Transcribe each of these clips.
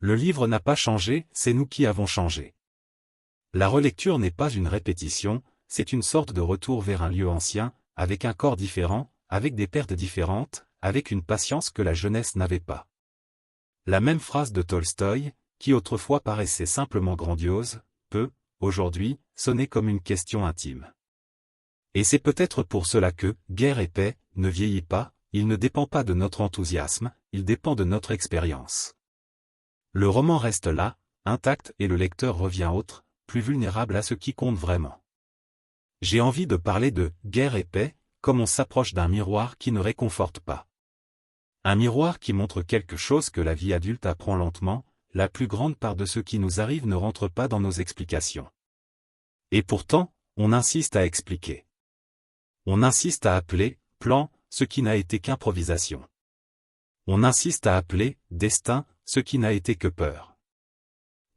Le livre n'a pas changé, c'est nous qui avons changé. La relecture n'est pas une répétition, c'est une sorte de retour vers un lieu ancien, avec un corps différent, avec des pertes différentes, avec une patience que la jeunesse n'avait pas. La même phrase de Tolstoï, qui autrefois paraissait simplement grandiose, peut, aujourd'hui, sonner comme une question intime. Et c'est peut-être pour cela que « Guerre et paix » ne vieillit pas, il ne dépend pas de notre enthousiasme, il dépend de notre expérience. Le roman reste là, intact et le lecteur revient autre, plus vulnérable à ce qui compte vraiment. J'ai envie de parler de « Guerre et paix » comme on s'approche d'un miroir qui ne réconforte pas. Un miroir qui montre quelque chose que la vie adulte apprend lentement, la plus grande part de ce qui nous arrive ne rentre pas dans nos explications. Et pourtant, on insiste à expliquer. On insiste à appeler « plan » ce qui n'a été qu'improvisation. On insiste à appeler « destin » ce qui n'a été que peur.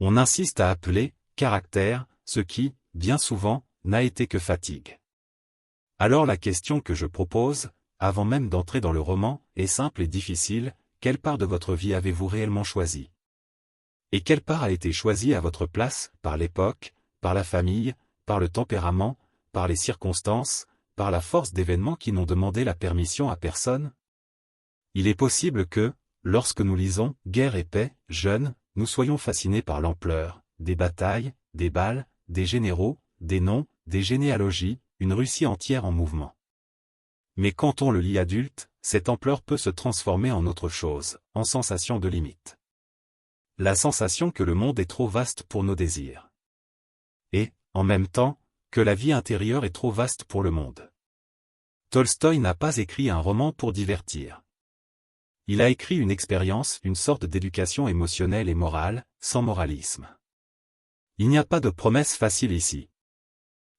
On insiste à appeler « caractère » ce qui, bien souvent, n'a été que fatigue. Alors la question que je propose, avant même d'entrer dans le roman, est simple et difficile, quelle part de votre vie avez-vous réellement choisie? Et quelle part a été choisie à votre place, par l'époque, par la famille, par le tempérament, par les circonstances, par la force d'événements qui n'ont demandé la permission à personne? Il est possible que, lorsque nous lisons « Guerre et paix », jeunes, nous soyons fascinés par l'ampleur, des batailles, des balles, des généraux, des noms, des généalogies, une Russie entière en mouvement. Mais quand on le lit adulte, cette ampleur peut se transformer en autre chose, en sensation de limite. La sensation que le monde est trop vaste pour nos désirs. Et, en même temps, que la vie intérieure est trop vaste pour le monde. Tolstoï n'a pas écrit un roman pour divertir. Il a écrit une expérience, une sorte d'éducation émotionnelle et morale, sans moralisme. Il n'y a pas de promesse facile ici.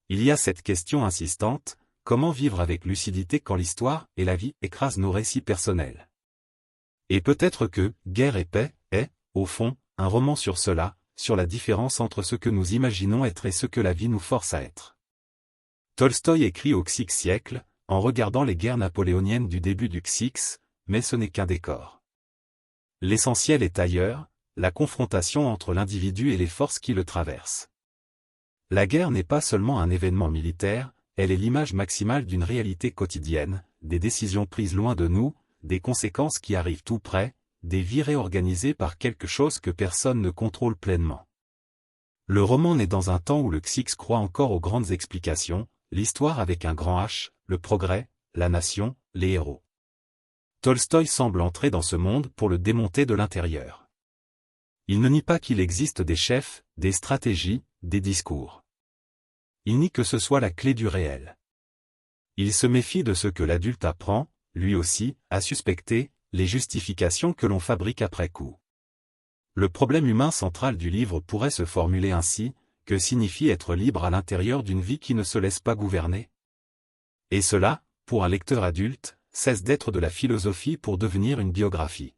Il y a cette question insistante, comment vivre avec lucidité quand l'histoire et la vie écrasent nos récits personnels? Et peut-être que « Guerre et paix » est, au fond, un roman sur cela, sur la différence entre ce que nous imaginons être et ce que la vie nous force à être. Tolstoï écrit au XIe siècle, en regardant les guerres napoléoniennes du début du XIX, mais ce n'est qu'un décor. L'essentiel est ailleurs, la confrontation entre l'individu et les forces qui le traversent. La guerre n'est pas seulement un événement militaire, elle est l'image maximale d'une réalité quotidienne, des décisions prises loin de nous, des conséquences qui arrivent tout près, des vies réorganisées par quelque chose que personne ne contrôle pleinement. Le roman naît dans un temps où le XIX croit encore aux grandes explications, l'histoire avec un grand H, le progrès, la nation, les héros. Tolstoï semble entrer dans ce monde pour le démonter de l'intérieur. Il ne nie pas qu'il existe des chefs, des stratégies, des discours. Il nie que ce soit la clé du réel. Il se méfie de ce que l'adulte apprend, lui aussi, à suspecter, les justifications que l'on fabrique après coup. Le problème humain central du livre pourrait se formuler ainsi, que signifie être libre à l'intérieur d'une vie qui ne se laisse pas gouverner? Et cela, pour un lecteur adulte, cesse d'être de la philosophie pour devenir une biographie.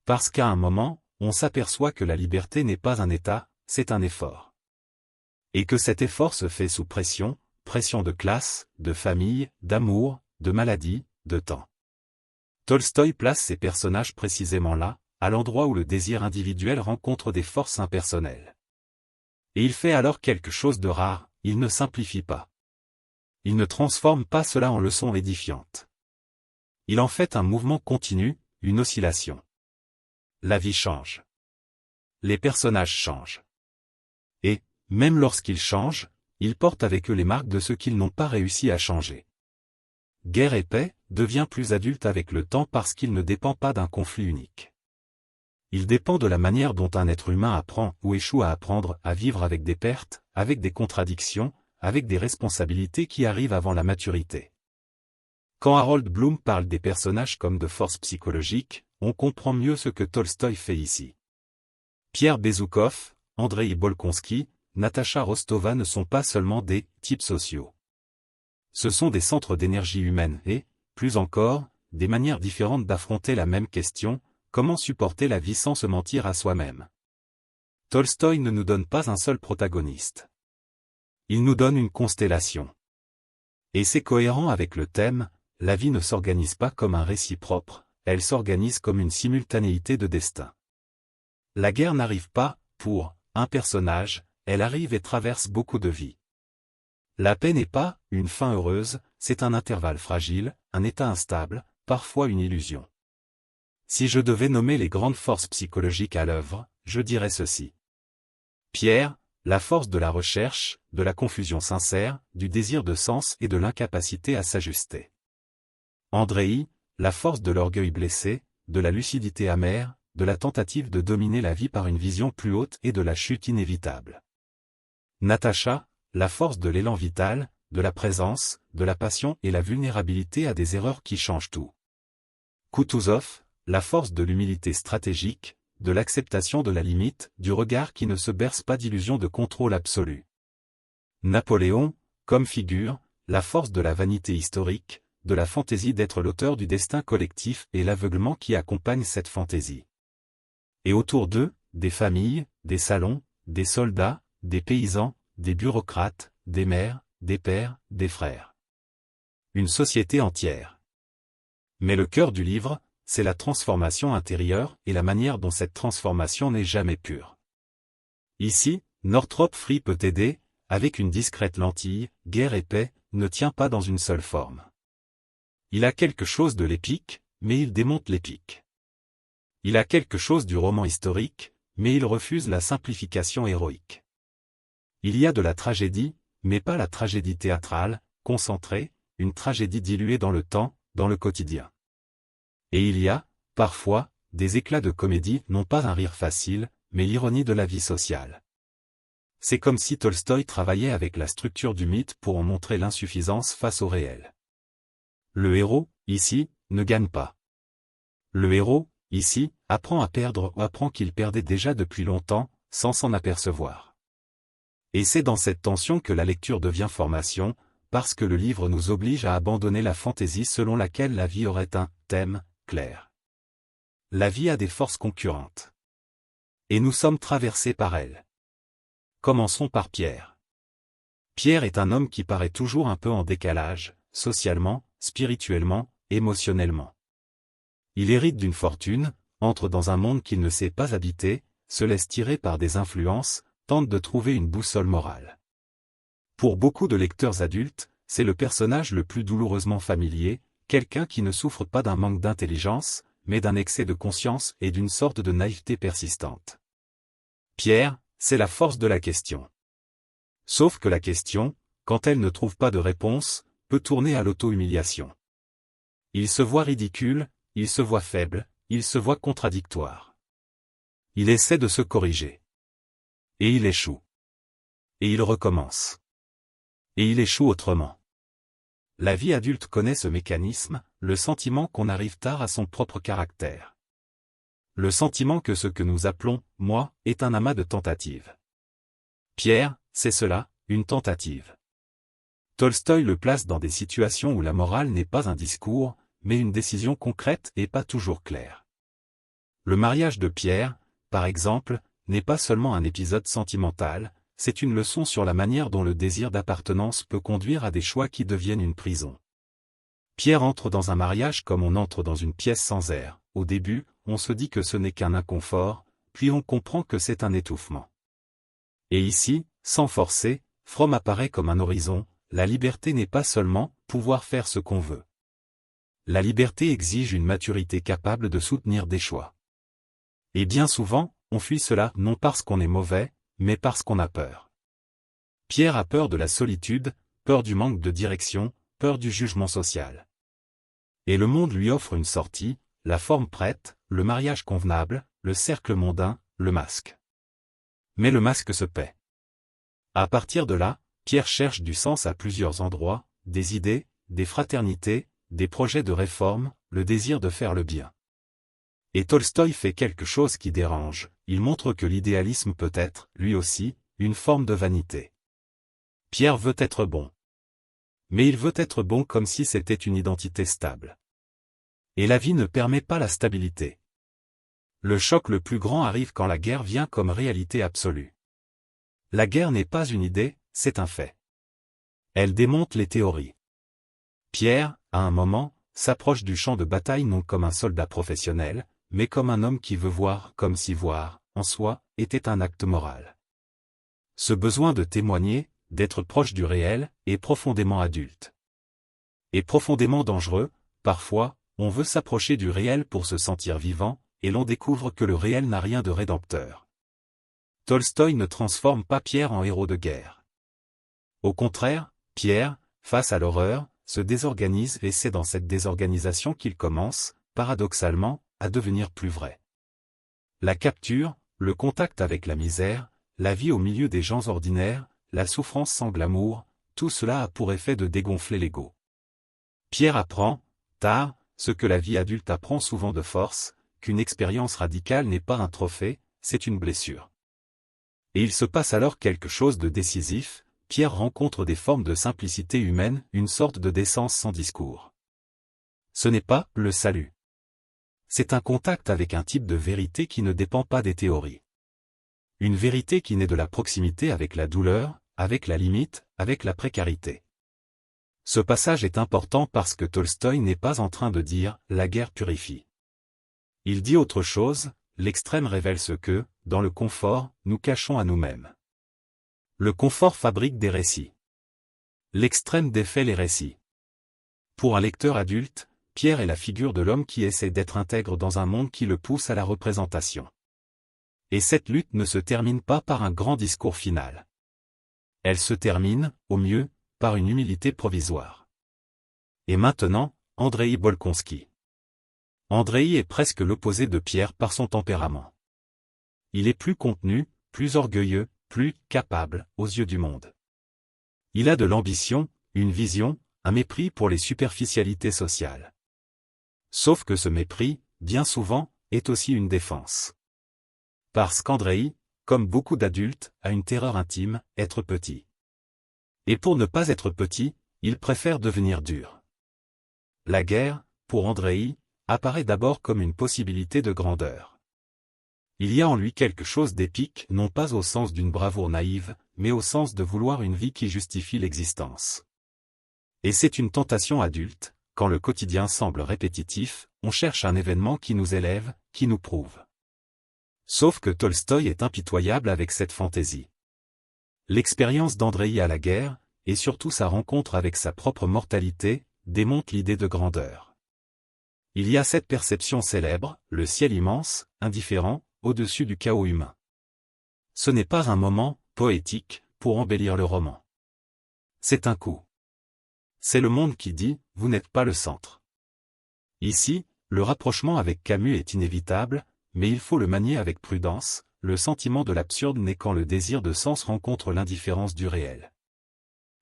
Parce qu'à un moment, on s'aperçoit que la liberté n'est pas un état, c'est un effort. Et que cet effort se fait sous pression, pression de classe, de famille, d'amour, de maladie, de temps. Tolstoï place ses personnages précisément là, à l'endroit où le désir individuel rencontre des forces impersonnelles. Et il fait alors quelque chose de rare, il ne simplifie pas. Il ne transforme pas cela en leçon édifiante. Il en fait un mouvement continu, une oscillation. La vie change. Les personnages changent. Et, même lorsqu'ils changent, ils portent avec eux les marques de ce qu'ils n'ont pas réussi à changer. Guerre et paix devient plus adulte avec le temps parce qu'il ne dépend pas d'un conflit unique. Il dépend de la manière dont un être humain apprend ou échoue à apprendre à vivre avec des pertes, avec des contradictions, avec des responsabilités qui arrivent avant la maturité. Quand Harold Bloom parle des personnages comme de forces psychologiques, on comprend mieux ce que Tolstoï fait ici. Pierre Bezoukov, Andreï Bolkonski, Natacha Rostova ne sont pas seulement des « types sociaux ». Ce sont des centres d'énergie humaine et, plus encore, des manières différentes d'affronter la même question, comment supporter la vie sans se mentir à soi-même. Tolstoï ne nous donne pas un seul protagoniste. Il nous donne une constellation. Et c'est cohérent avec le thème, la vie ne s'organise pas comme un récit propre, elle s'organise comme une simultanéité de destin. La guerre n'arrive pas, pour un personnage, elle arrive et traverse beaucoup de vies. La paix n'est pas une fin heureuse, c'est un intervalle fragile, un état instable, parfois une illusion. Si je devais nommer les grandes forces psychologiques à l'œuvre, je dirais ceci. Pierre, la force de la recherche, de la confusion sincère, du désir de sens et de l'incapacité à s'ajuster. Andréi, la force de l'orgueil blessé, de la lucidité amère, de la tentative de dominer la vie par une vision plus haute et de la chute inévitable. Natacha, la force de l'élan vital, de la présence, de la passion et la vulnérabilité à des erreurs qui changent tout. Kutuzov, la force de l'humilité stratégique, de l'acceptation de la limite, du regard qui ne se berce pas d'illusions de contrôle absolu. Napoléon, comme figure, la force de la vanité historique, de la fantaisie d'être l'auteur du destin collectif et l'aveuglement qui accompagne cette fantaisie. Et autour d'eux, des familles, des salons, des soldats, des paysans, des bureaucrates, des mères, des pères, des frères. Une société entière. Mais le cœur du livre, c'est la transformation intérieure et la manière dont cette transformation n'est jamais pure. Ici, Northrop Frye peut aider, avec une discrète lentille, guerre et paix, ne tient pas dans une seule forme. Il a quelque chose de l'épique, mais il démonte l'épique. Il a quelque chose du roman historique, mais il refuse la simplification héroïque. Il y a de la tragédie, mais pas la tragédie théâtrale, concentrée, une tragédie diluée dans le temps, dans le quotidien. Et il y a, parfois, des éclats de comédie, non pas un rire facile, mais l'ironie de la vie sociale. C'est comme si Tolstoï travaillait avec la structure du mythe pour en montrer l'insuffisance face au réel. Le héros, ici, ne gagne pas. Le héros, ici, apprend à perdre ou apprend qu'il perdait déjà depuis longtemps, sans s'en apercevoir. Et c'est dans cette tension que la lecture devient formation, parce que le livre nous oblige à abandonner la fantaisie selon laquelle la vie aurait un thème clair. La vie a des forces concurrentes. Et nous sommes traversés par elles. Commençons par Pierre. Pierre est un homme qui paraît toujours un peu en décalage, socialement, spirituellement, émotionnellement. Il hérite d'une fortune, entre dans un monde qu'il ne sait pas habiter, se laisse tirer par des influences, tente de trouver une boussole morale. Pour beaucoup de lecteurs adultes, c'est le personnage le plus douloureusement familier, quelqu'un qui ne souffre pas d'un manque d'intelligence, mais d'un excès de conscience et d'une sorte de naïveté persistante. Pierre, c'est la force de la question. Sauf que la question, quand elle ne trouve pas de réponse, peut tourner à l'auto-humiliation. Il se voit ridicule, il se voit faible, il se voit contradictoire. Il essaie de se corriger. Et il échoue. Et il recommence. Et il échoue autrement. La vie adulte connaît ce mécanisme, le sentiment qu'on arrive tard à son propre caractère. Le sentiment que ce que nous appelons « moi » est un amas de tentatives. Pierre, c'est cela, une tentative. Tolstoï le place dans des situations où la morale n'est pas un discours, mais une décision concrète et pas toujours claire. Le mariage de Pierre, par exemple, n'est pas seulement un épisode sentimental, c'est une leçon sur la manière dont le désir d'appartenance peut conduire à des choix qui deviennent une prison. Pierre entre dans un mariage comme on entre dans une pièce sans air. Au début, on se dit que ce n'est qu'un inconfort, puis on comprend que c'est un étouffement. Et ici, sans forcer, Fromm apparaît comme un horizon, la liberté n'est pas seulement pouvoir faire ce qu'on veut. La liberté exige une maturité capable de soutenir des choix. Et bien souvent, on fuit cela non parce qu'on est mauvais, mais parce qu'on a peur. Pierre a peur de la solitude, peur du manque de direction, peur du jugement social. Et le monde lui offre une sortie, la forme prête, le mariage convenable, le cercle mondain, le masque. Mais le masque se paie. À partir de là, Pierre cherche du sens à plusieurs endroits, des idées, des fraternités, des projets de réforme, le désir de faire le bien. Et Tolstoï fait quelque chose qui dérange, il montre que l'idéalisme peut être, lui aussi, une forme de vanité. Pierre veut être bon. Mais il veut être bon comme si c'était une identité stable. Et la vie ne permet pas la stabilité. Le choc le plus grand arrive quand la guerre vient comme réalité absolue. La guerre n'est pas une idée, c'est un fait. Elle démonte les théories. Pierre, à un moment, s'approche du champ de bataille non comme un soldat professionnel, mais comme un homme qui veut voir comme si voir en soi, était un acte moral. Ce besoin de témoigner, d'être proche du réel, est profondément adulte. Et profondément dangereux, parfois, on veut s'approcher du réel pour se sentir vivant, et l'on découvre que le réel n'a rien de rédempteur. Tolstoï ne transforme pas Pierre en héros de guerre. Au contraire, Pierre, face à l'horreur, se désorganise et c'est dans cette désorganisation qu'il commence, paradoxalement, à devenir plus vrai. La capture, le contact avec la misère, la vie au milieu des gens ordinaires, la souffrance sans glamour, tout cela a pour effet de dégonfler l'ego. Pierre apprend, tard, ce que la vie adulte apprend souvent de force, qu'une expérience radicale n'est pas un trophée, c'est une blessure. Et il se passe alors quelque chose de décisif, Pierre rencontre des formes de simplicité humaine, une sorte de décence sans discours. Ce n'est pas le salut. C'est un contact avec un type de vérité qui ne dépend pas des théories. Une vérité qui naît de la proximité avec la douleur, avec la limite, avec la précarité. Ce passage est important parce que Tolstoï n'est pas en train de dire « la guerre purifie ». Il dit autre chose, l'extrême révèle ce que, dans le confort, nous cachons à nous-mêmes. Le confort fabrique des récits. L'extrême défait les récits. Pour un lecteur adulte, Pierre est la figure de l'homme qui essaie d'être intègre dans un monde qui le pousse à la représentation. Et cette lutte ne se termine pas par un grand discours final. Elle se termine, au mieux, par une humilité provisoire. Et maintenant, Andreï Bolkonski. Andreï est presque l'opposé de Pierre par son tempérament. Il est plus contenu, plus orgueilleux, plus capable, aux yeux du monde. Il a de l'ambition, une vision, un mépris pour les superficialités sociales. Sauf que ce mépris, bien souvent, est aussi une défense. Parce qu'Andreï, comme beaucoup d'adultes, a une terreur intime, être petit. Et pour ne pas être petit, il préfère devenir dur. La guerre, pour Andreï, apparaît d'abord comme une possibilité de grandeur. Il y a en lui quelque chose d'épique, non pas au sens d'une bravoure naïve, mais au sens de vouloir une vie qui justifie l'existence. Et c'est une tentation adulte, quand le quotidien semble répétitif, on cherche un événement qui nous élève, qui nous prouve. Sauf que Tolstoï est impitoyable avec cette fantaisie. L'expérience d'Andreï à la guerre, et surtout sa rencontre avec sa propre mortalité, démontre l'idée de grandeur. Il y a cette perception célèbre, le ciel immense, indifférent, au-dessus du chaos humain. Ce n'est pas un moment, poétique, pour embellir le roman. C'est un coup. C'est le monde qui dit, vous n'êtes pas le centre. Ici, le rapprochement avec Camus est inévitable, mais il faut le manier avec prudence, le sentiment de l'absurde naît quand le désir de sens rencontre l'indifférence du réel.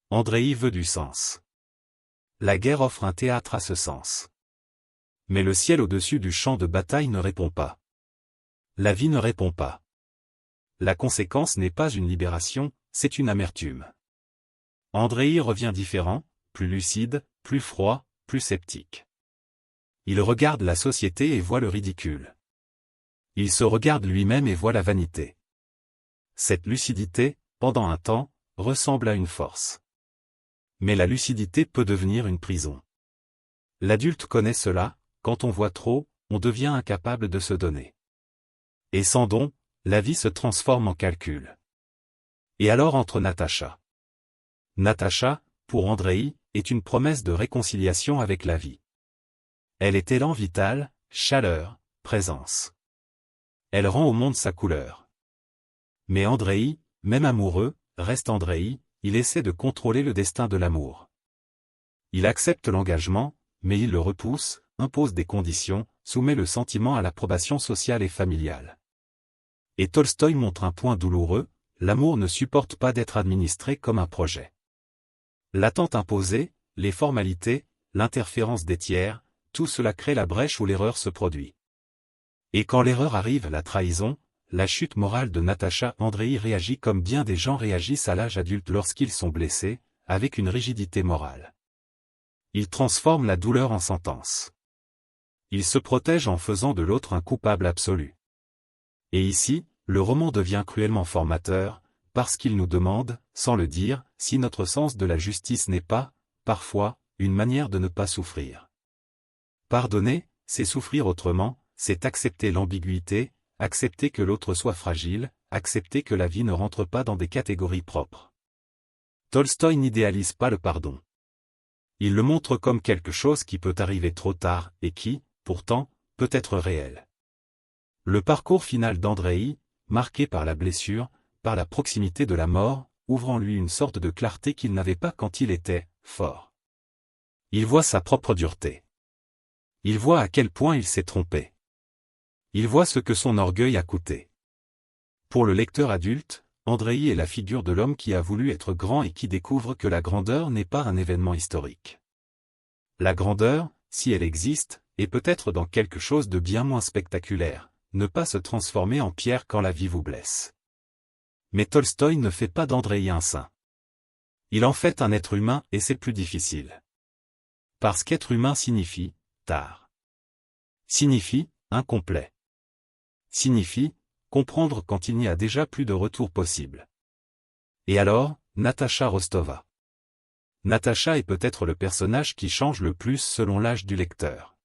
Andreï veut du sens. La guerre offre un théâtre à ce sens. Mais le ciel au-dessus du champ de bataille ne répond pas. La vie ne répond pas. La conséquence n'est pas une libération, c'est une amertume. Andreï revient différent, plus lucide, plus froid, plus sceptique. Il regarde la société et voit le ridicule. Il se regarde lui-même et voit la vanité. Cette lucidité, pendant un temps, ressemble à une force. Mais la lucidité peut devenir une prison. L'adulte connaît cela, quand on voit trop, on devient incapable de se donner. Et sans don, la vie se transforme en calcul. Et alors entre Natacha. Natacha, pour Andreï, est une promesse de réconciliation avec la vie. Elle est élan vital, chaleur, présence. Elle rend au monde sa couleur. Mais Andreï, même amoureux, reste Andreï, il essaie de contrôler le destin de l'amour. Il accepte l'engagement, mais il le repousse, impose des conditions, soumet le sentiment à l'approbation sociale et familiale. Et Tolstoï montre un point douloureux, l'amour ne supporte pas d'être administré comme un projet. L'attente imposée, les formalités, l'interférence des tiers, tout cela crée la brèche où l'erreur se produit. Et quand l'erreur arrive, la trahison, la chute morale de Natacha, Andreï réagit comme bien des gens réagissent à l'âge adulte lorsqu'ils sont blessés, avec une rigidité morale. Il transforme la douleur en sentence. Il se protège en faisant de l'autre un coupable absolu. Et ici, le roman devient cruellement formateur, parce qu'il nous demande, sans le dire, si notre sens de la justice n'est pas, parfois, une manière de ne pas souffrir. Pardonner, c'est souffrir autrement, c'est accepter l'ambiguïté, accepter que l'autre soit fragile, accepter que la vie ne rentre pas dans des catégories propres. Tolstoï n'idéalise pas le pardon. Il le montre comme quelque chose qui peut arriver trop tard et qui, pourtant, peut être réel. Le parcours final d'Andreï, marqué par la blessure, par la proximité de la mort, ouvre en lui une sorte de clarté qu'il n'avait pas quand il était fort. Il voit sa propre dureté. Il voit à quel point il s'est trompé. Il voit ce que son orgueil a coûté. Pour le lecteur adulte, Andreï est la figure de l'homme qui a voulu être grand et qui découvre que la grandeur n'est pas un événement historique. La grandeur, si elle existe, est peut-être dans quelque chose de bien moins spectaculaire, ne pas se transformer en pierre quand la vie vous blesse. Mais Tolstoï ne fait pas d'Andreï un saint. Il en fait un être humain et c'est plus difficile. Parce qu'être humain signifie tard. Signifie incomplet. Signifie comprendre quand il n'y a déjà plus de retour possible. Et alors, Natacha Rostova. Natacha est peut-être le personnage qui change le plus selon l'âge du lecteur.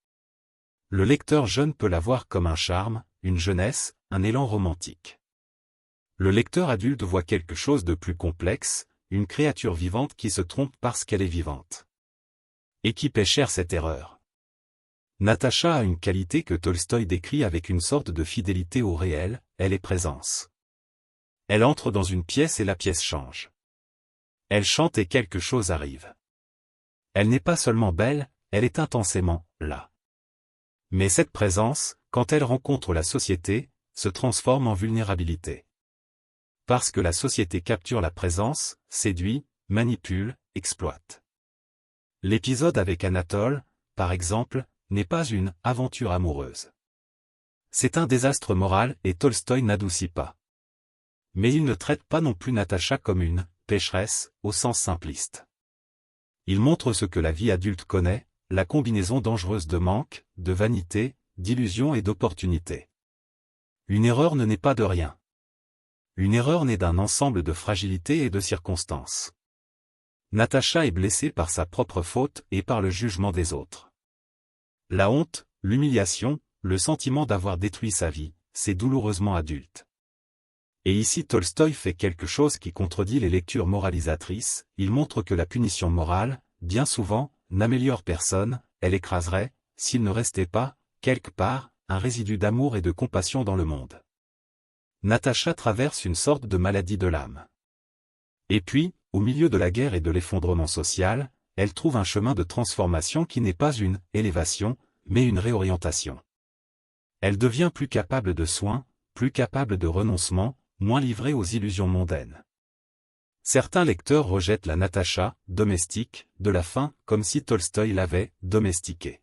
Le lecteur jeune peut la voir comme un charme, une jeunesse, un élan romantique. Le lecteur adulte voit quelque chose de plus complexe, une créature vivante qui se trompe parce qu'elle est vivante. Et qui paie cher cette erreur. Natacha a une qualité que Tolstoï décrit avec une sorte de fidélité au réel, elle est présence. Elle entre dans une pièce et la pièce change. Elle chante et quelque chose arrive. Elle n'est pas seulement belle, elle est intensément là. Mais cette présence, quand elle rencontre la société, se transforme en vulnérabilité. Parce que la société capture la présence, séduit, manipule, exploite. L'épisode avec Anatole, par exemple, n'est pas une aventure amoureuse. C'est un désastre moral et Tolstoï n'adoucit pas. Mais il ne traite pas non plus Natacha comme une pécheresse, au sens simpliste. Il montre ce que la vie adulte connaît, la combinaison dangereuse de manque, de vanité, d'illusion et d'opportunité. Une erreur ne naît pas de rien. Une erreur naît d'un ensemble de fragilités et de circonstances. Natacha est blessée par sa propre faute et par le jugement des autres. La honte, l'humiliation, le sentiment d'avoir détruit sa vie, c'est douloureusement adulte. Et ici Tolstoï fait quelque chose qui contredit les lectures moralisatrices, il montre que la punition morale, bien souvent, n'améliore personne, elle écraserait, s'il ne restait pas, quelque part, un résidu d'amour et de compassion dans le monde. Natacha traverse une sorte de maladie de l'âme. Et puis, au milieu de la guerre et de l'effondrement social, elle trouve un chemin de transformation qui n'est pas une élévation, mais une réorientation. Elle devient plus capable de soins, plus capable de renoncement, moins livrée aux illusions mondaines. Certains lecteurs rejettent la Natacha, domestique, de la fin, comme si Tolstoï l'avait domestiquée.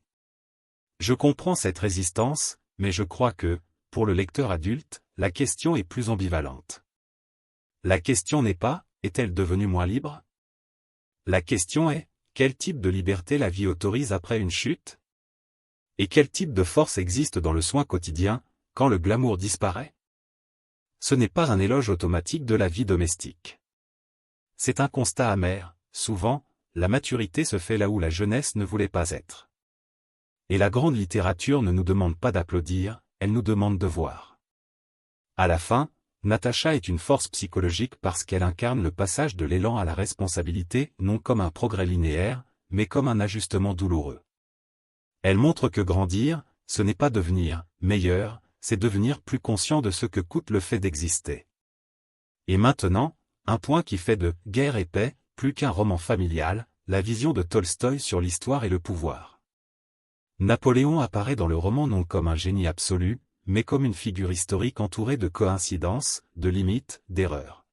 Je comprends cette résistance, mais je crois que, pour le lecteur adulte, la question est plus ambivalente. La question n'est pas, est-elle devenue moins libre? La question est, quel type de liberté la vie autorise après une chute? Et quel type de force existe dans le soin quotidien, quand le glamour disparaît? Ce n'est pas un éloge automatique de la vie domestique. C'est un constat amer, souvent, la maturité se fait là où la jeunesse ne voulait pas être. Et la grande littérature ne nous demande pas d'applaudir, elle nous demande de voir. À la fin, Natacha est une force psychologique parce qu'elle incarne le passage de l'élan à la responsabilité non comme un progrès linéaire, mais comme un ajustement douloureux. Elle montre que grandir, ce n'est pas devenir meilleur, c'est devenir plus conscient de ce que coûte le fait d'exister. Et maintenant, un point qui fait de Guerre et paix, plus qu'un roman familial, la vision de Tolstoï sur l'histoire et le pouvoir. Napoléon apparaît dans le roman non comme un génie absolu, mais comme une figure historique entourée de coïncidences, de limites, d'erreurs.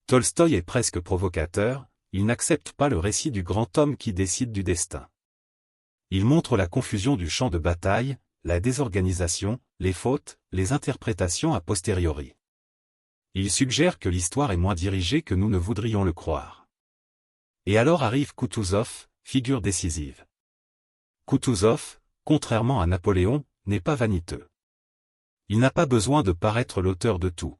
Tolstoï est presque provocateur, il n'accepte pas le récit du grand homme qui décide du destin. Il montre la confusion du champ de bataille, la désorganisation, les fautes, les interprétations a posteriori. Il suggère que l'histoire est moins dirigée que nous ne voudrions le croire. Et alors arrive Koutouzov, figure décisive. Koutouzov, contrairement à Napoléon, n'est pas vaniteux. Il n'a pas besoin de paraître l'auteur de tout.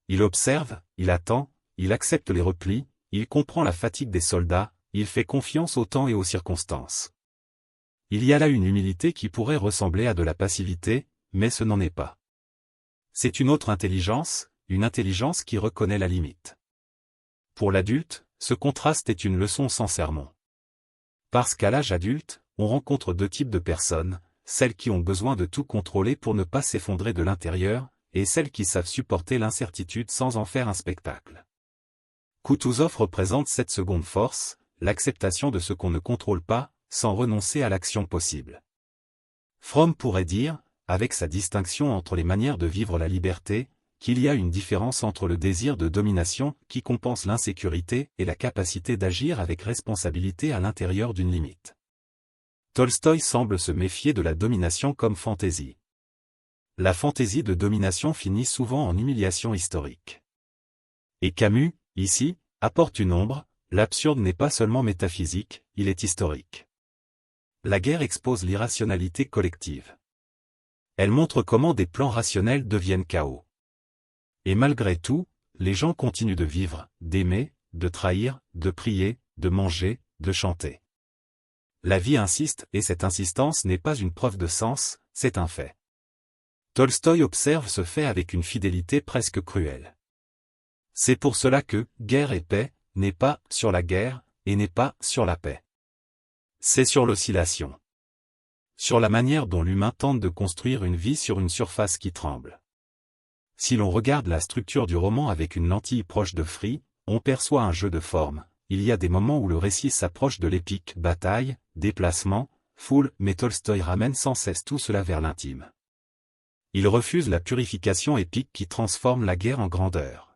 Il observe, il attend, il accepte les replis, il comprend la fatigue des soldats, il fait confiance au temps et aux circonstances. Il y a là une humilité qui pourrait ressembler à de la passivité, mais ce n'en est pas. C'est une autre intelligence, une intelligence qui reconnaît la limite. Pour l'adulte, ce contraste est une leçon sans sermon. Parce qu'à l'âge adulte, on rencontre deux types de personnes, celles qui ont besoin de tout contrôler pour ne pas s'effondrer de l'intérieur, et celles qui savent supporter l'incertitude sans en faire un spectacle. Kutuzov représente cette seconde force, l'acceptation de ce qu'on ne contrôle pas, sans renoncer à l'action possible. Fromm pourrait dire, avec sa distinction entre les manières de vivre la liberté, qu'il y a une différence entre le désir de domination qui compense l'insécurité et la capacité d'agir avec responsabilité à l'intérieur d'une limite. Tolstoï semble se méfier de la domination comme fantaisie. La fantaisie de domination finit souvent en humiliation historique. Et Camus, ici, apporte une ombre, l'absurde n'est pas seulement métaphysique, il est historique. La guerre expose l'irrationalité collective. Elle montre comment des plans rationnels deviennent chaos. Et malgré tout, les gens continuent de vivre, d'aimer, de trahir, de prier, de manger, de chanter. La vie insiste et cette insistance n'est pas une preuve de sens, c'est un fait. Tolstoï observe ce fait avec une fidélité presque cruelle. C'est pour cela que « Guerre et paix » n'est pas « sur la guerre » et n'est pas « sur la paix ». C'est sur l'oscillation. Sur la manière dont l'humain tente de construire une vie sur une surface qui tremble. Si l'on regarde la structure du roman avec une lentille proche de Free, on perçoit un jeu de forme. Il y a des moments où le récit s'approche de l'épique, bataille, déplacement, foule, mais Tolstoï ramène sans cesse tout cela vers l'intime. Il refuse la purification épique qui transforme la guerre en grandeur.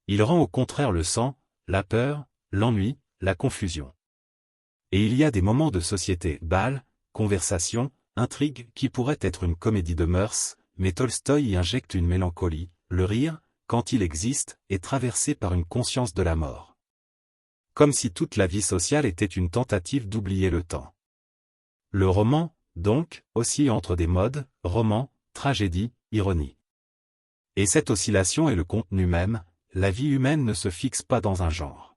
Il rend au contraire le sang, la peur, l'ennui, la confusion. Et il y a des moments de société, bal, conversation, intrigue qui pourraient être une comédie de mœurs, mais Tolstoï y injecte une mélancolie, le rire, quand il existe, est traversé par une conscience de la mort. Comme si toute la vie sociale était une tentative d'oublier le temps. Le roman, donc, oscille entre des modes, roman, tragédie, ironie. Et cette oscillation est le contenu même, la vie humaine ne se fixe pas dans un genre.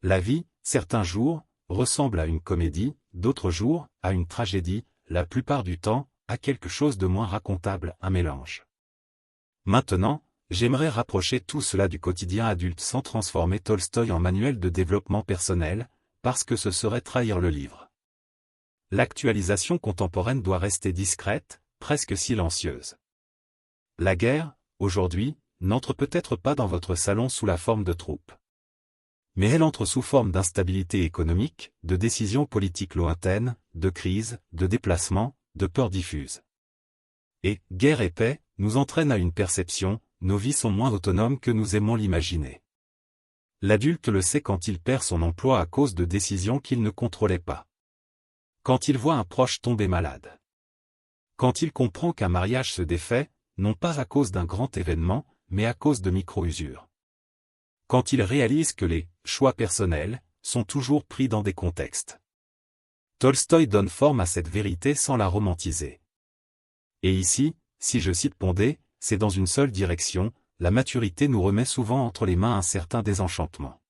La vie, certains jours, ressemble à une comédie, d'autres jours, à une tragédie, la plupart du temps, à quelque chose de moins racontable, un mélange. Maintenant, j'aimerais rapprocher tout cela du quotidien adulte sans transformer Tolstoï en manuel de développement personnel, parce que ce serait trahir le livre. L'actualisation contemporaine doit rester discrète, presque silencieuse. La guerre, aujourd'hui, n'entre peut-être pas dans votre salon sous la forme de troupes. Mais elle entre sous forme d'instabilité économique, de décisions politiques lointaines, de crises, de déplacements, de peurs diffuses. Et, guerre et paix, nous entraîne à une perception, nos vies sont moins autonomes que nous aimons l'imaginer. L'adulte le sait quand il perd son emploi à cause de décisions qu'il ne contrôlait pas. Quand il voit un proche tomber malade. Quand il comprend qu'un mariage se défait, non pas à cause d'un grand événement, mais à cause de micro-usures. Quand il réalise que les « choix personnels » sont toujours pris dans des contextes. Tolstoï donne forme à cette vérité sans la romantiser. Et ici, si je cite Pondé, c'est dans une seule direction, la maturité nous remet souvent entre les mains un certain désenchantement.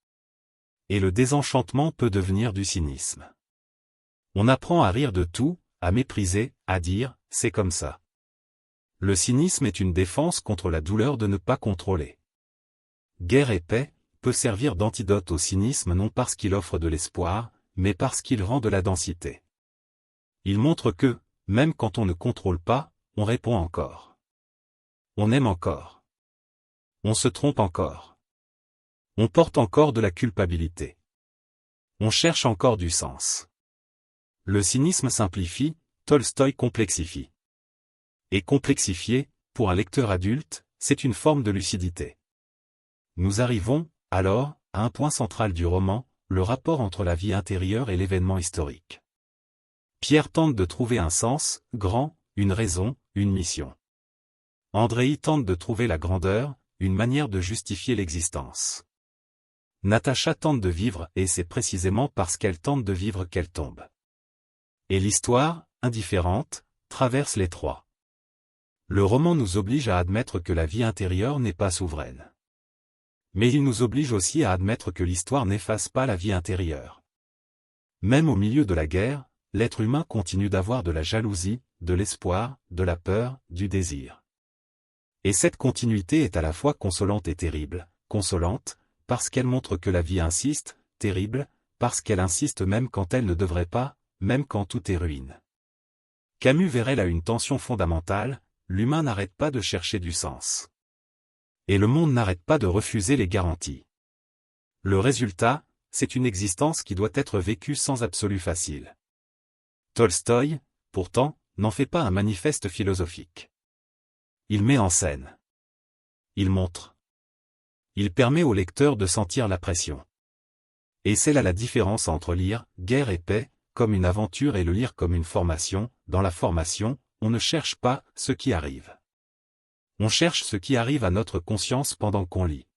Et le désenchantement peut devenir du cynisme. On apprend à rire de tout, à mépriser, à dire « c'est comme ça ». Le cynisme est une défense contre la douleur de ne pas contrôler. Guerre et paix peut servir d'antidote au cynisme non parce qu'il offre de l'espoir, mais parce qu'il rend de la densité. Il montre que, même quand on ne contrôle pas, on répond encore. On aime encore. On se trompe encore. On porte encore de la culpabilité. On cherche encore du sens. Le cynisme simplifie, Tolstoï complexifie. Et complexifier, pour un lecteur adulte, c'est une forme de lucidité. Nous arrivons, alors, à un point central du roman, le rapport entre la vie intérieure et l'événement historique. Pierre tente de trouver un sens, grand, une raison, une mission. Andreï tente de trouver la grandeur, une manière de justifier l'existence. Natacha tente de vivre et c'est précisément parce qu'elle tente de vivre qu'elle tombe. Et l'histoire, indifférente, traverse les trois. Le roman nous oblige à admettre que la vie intérieure n'est pas souveraine. Mais il nous oblige aussi à admettre que l'histoire n'efface pas la vie intérieure. Même au milieu de la guerre, l'être humain continue d'avoir de la jalousie, de l'espoir, de la peur, du désir. Et cette continuité est à la fois consolante et terrible. Consolante, parce qu'elle montre que la vie insiste, terrible, parce qu'elle insiste même quand elle ne devrait pas, même quand tout est ruine. Camus verrait là une tension fondamentale, l'humain n'arrête pas de chercher du sens. Et le monde n'arrête pas de refuser les garanties. Le résultat, c'est une existence qui doit être vécue sans absolu facile. Tolstoï, pourtant, n'en fait pas un manifeste philosophique. Il met en scène. Il montre. Il permet au lecteur de sentir la pression. Et c'est là la différence entre lire « Guerre et paix » comme une aventure et le lire comme une formation. Dans la formation, on ne cherche pas ce qui arrive. On cherche ce qui arrive à notre conscience pendant qu'on lit.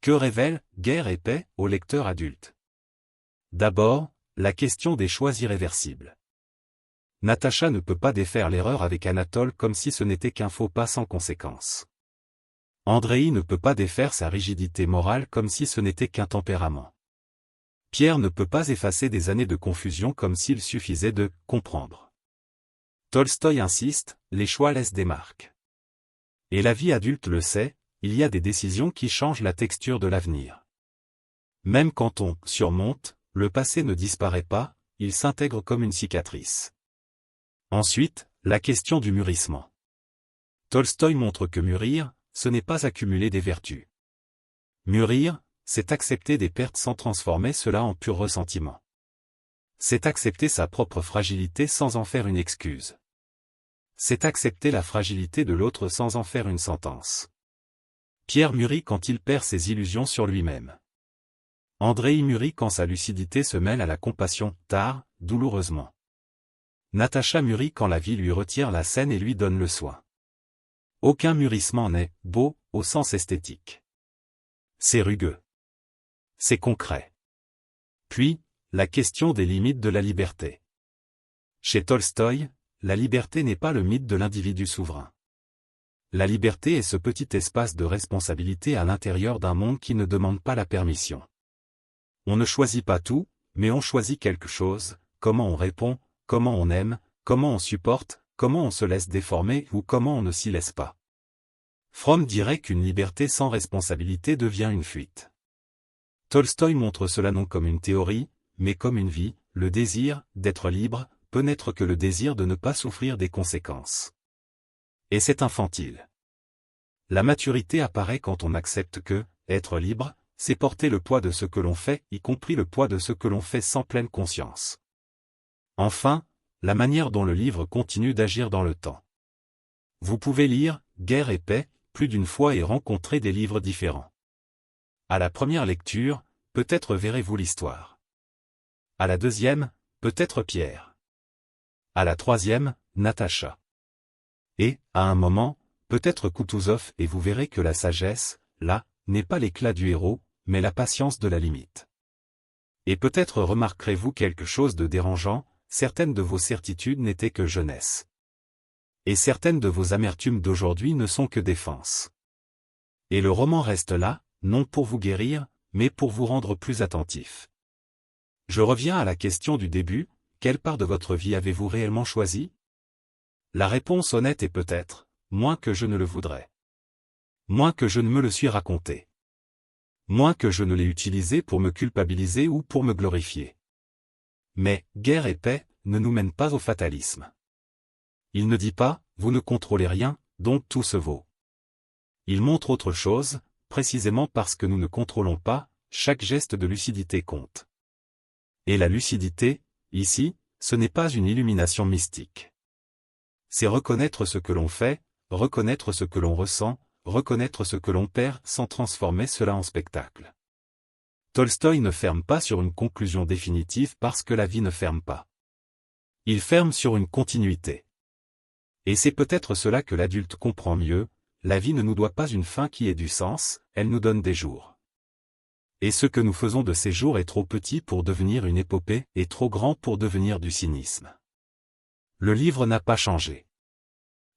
Que révèle « Guerre et paix » au lecteur adulte? D'abord, la question des choix irréversibles. Natacha ne peut pas défaire l'erreur avec Anatole comme si ce n'était qu'un faux pas sans conséquence. Andreï ne peut pas défaire sa rigidité morale comme si ce n'était qu'un tempérament. Pierre ne peut pas effacer des années de confusion comme s'il suffisait de « comprendre ». Tolstoï insiste, les choix laissent des marques. Et la vie adulte le sait, il y a des décisions qui changent la texture de l'avenir. Même quand on « surmonte », le passé ne disparaît pas, il s'intègre comme une cicatrice. Ensuite, la question du mûrissement. Tolstoï montre que mûrir, ce n'est pas accumuler des vertus. Mûrir, c'est accepter des pertes sans transformer cela en pur ressentiment. C'est accepter sa propre fragilité sans en faire une excuse. C'est accepter la fragilité de l'autre sans en faire une sentence. Pierre mûrit quand il perd ses illusions sur lui-même. Andreï mûrit quand sa lucidité se mêle à la compassion, tard, douloureusement. Natacha mûrit quand la vie lui retire la scène et lui donne le soin. Aucun mûrissement n'est « beau » au sens esthétique. C'est rugueux. C'est concret. Puis, la question des limites de la liberté. Chez Tolstoï, la liberté n'est pas le mythe de l'individu souverain. La liberté est ce petit espace de responsabilité à l'intérieur d'un monde qui ne demande pas la permission. On ne choisit pas tout, mais on choisit quelque chose, comment on répond, comment on aime, comment on supporte, comment on se laisse déformer ou comment on ne s'y laisse pas. Fromm dirait qu'une liberté sans responsabilité devient une fuite. Tolstoï montre cela non comme une théorie, mais comme une vie, le désir d'être libre, peut n'être que le désir de ne pas souffrir des conséquences. Et c'est infantile. La maturité apparaît quand on accepte que, être libre, c'est porter le poids de ce que l'on fait, y compris le poids de ce que l'on fait sans pleine conscience. Enfin, la manière dont le livre continue d'agir dans le temps. Vous pouvez lire « Guerre et paix » plus d'une fois et rencontrer des livres différents. À la première lecture, peut-être verrez-vous l'histoire. À la deuxième, peut-être Pierre. À la troisième, Natacha. Et, à un moment, peut-être Koutouzov et vous verrez que la sagesse, là, n'est pas l'éclat du héros, mais la patience de la limite. Et peut-être remarquerez-vous quelque chose de dérangeant, certaines de vos certitudes n'étaient que jeunesse. Et certaines de vos amertumes d'aujourd'hui ne sont que défense. Et le roman reste là, non pour vous guérir, mais pour vous rendre plus attentif. Je reviens à la question du début, quelle part de votre vie avez-vous réellement choisi? La réponse honnête est peut-être, moins que je ne le voudrais. Moins que je ne me le suis raconté. Moins que je ne l'ai utilisé pour me culpabiliser ou pour me glorifier. Mais, guerre et paix, ne nous mène pas au fatalisme. Il ne dit pas, vous ne contrôlez rien, donc tout se vaut. Il montre autre chose, précisément parce que nous ne contrôlons pas, chaque geste de lucidité compte. Et la lucidité, ici, ce n'est pas une illumination mystique. C'est reconnaître ce que l'on fait, reconnaître ce que l'on ressent, reconnaître ce que l'on perd sans transformer cela en spectacle. Tolstoï ne ferme pas sur une conclusion définitive parce que la vie ne ferme pas. Il ferme sur une continuité. Et c'est peut-être cela que l'adulte comprend mieux, la vie ne nous doit pas une fin qui ait du sens, elle nous donne des jours. Et ce que nous faisons de ces jours est trop petit pour devenir une épopée et trop grand pour devenir du cynisme. Le livre n'a pas changé.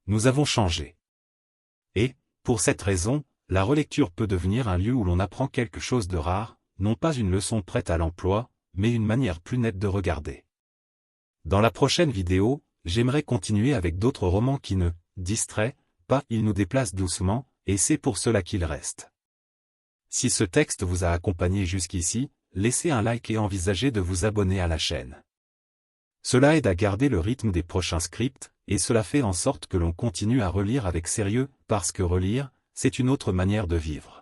Nous avons changé. Et, pour cette raison, la relecture peut devenir un lieu où l'on apprend quelque chose de rare, non pas une leçon prête à l'emploi, mais une manière plus nette de regarder. Dans la prochaine vidéo, j'aimerais continuer avec d'autres romans qui ne distraient pas, il nous déplace doucement, et c'est pour cela qu'il reste. Si ce texte vous a accompagné jusqu'ici, laissez un like et envisagez de vous abonner à la chaîne. Cela aide à garder le rythme des prochains scripts, et cela fait en sorte que l'on continue à relire avec sérieux, parce que relire, c'est une autre manière de vivre.